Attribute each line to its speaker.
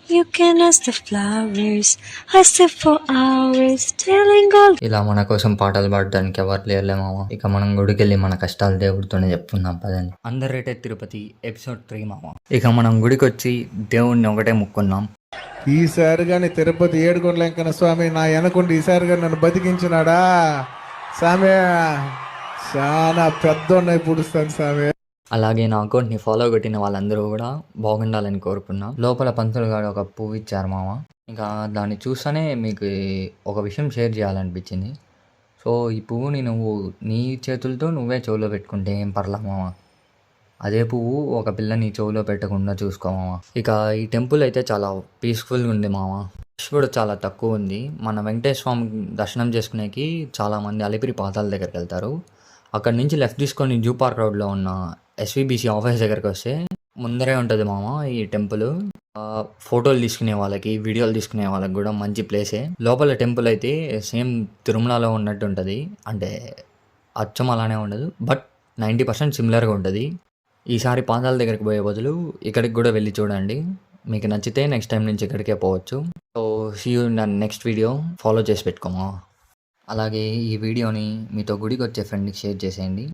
Speaker 1: You can ask the flowers, I stay for hours, telling all.
Speaker 2: ఇలా మన కోసం పాటలు పాడడానికి ఎవరు లేరులే మామ. ఇక మనం గుడికి వెళ్ళి మన కష్టాలు దేవుడితోనే చెప్పుకుందాం పదండి. అండర్ రేటెడ్ తిరుపతి ఎపిసోడ్ 3 మామ. ఇక మనం గుడికి వచ్చి దేవుణ్ణి ఒకటే ముక్కున్నాం.
Speaker 3: ఈసారి కానీ తిరుపతి ఏడుకొండల వెంకన్న స్వామి నా వెనకుండి ఈసారి కానీ నన్ను బతికించినాడా స్వామి. చాలా పెద్ద పుడుస్తాను స్వామి.
Speaker 2: అలాగే నా అకౌంట్ని ఫాలో కొట్టిన వాళ్ళందరూ కూడా బాగుండాలని కోరుకున్నా. లోపల పంతులు గారు ఒక పువ్వు ఇచ్చారు మామ. ఇంకా దాన్ని చూస్తేనే మీకు ఒక విషయం షేర్ చేయాలనిపించింది. సో ఈ పువ్వుని నువ్వు నీ చేతులతో నువ్వే చెవులో పెట్టుకుంటే ఏం పర్లా మామ. అదే పువ్వు ఒక పిల్ల నీ చెవులో పెట్టకుండా చూసుకో మామ. ఇక ఈ టెంపుల్ అయితే చాలా పీస్ఫుల్గా ఉంది మామ. రష్ కూడా చాలా తక్కువ ఉంది. మన వెంకటేశ్వర స్వామి దర్శనం చేసుకునేకి చాలామంది అలిపిరి పాదాల దగ్గరికి వెళ్తారు. అక్కడి నుంచి లెఫ్ట్ తీసుకొని జూ పార్క్ రోడ్లో ఉన్న ఎస్విబిసి ఆఫీస్ దగ్గరికి వస్తే ముందరే ఉంటుంది మామ ఈ టెంపుల్. ఫోటోలు తీసుకునే వాళ్ళకి, వీడియోలు తీసుకునే వాళ్ళకి కూడా మంచి ప్లేసే. లోపల టెంపుల్ అయితే సేమ్ తిరుమలలో ఉన్నట్టు ఉంటుంది. అంటే అచ్చం అలానే ఉండదు, బట్ 90% సిమిలర్గా ఉంటుంది. ఈసారి పాదాల దగ్గరికి పోయే బదులు ఇక్కడికి కూడా వెళ్ళి చూడండి. మీకు నచ్చితే నెక్స్ట్ టైం నుంచి ఇక్కడికే పోవచ్చు. So see you in next video. Follow చేసి పెట్టుకోమా. అలాగే ఈ వీడియోని మీతో గుడికి వచ్చే ఫ్రెండ్కి షేర్ చేసేయండి.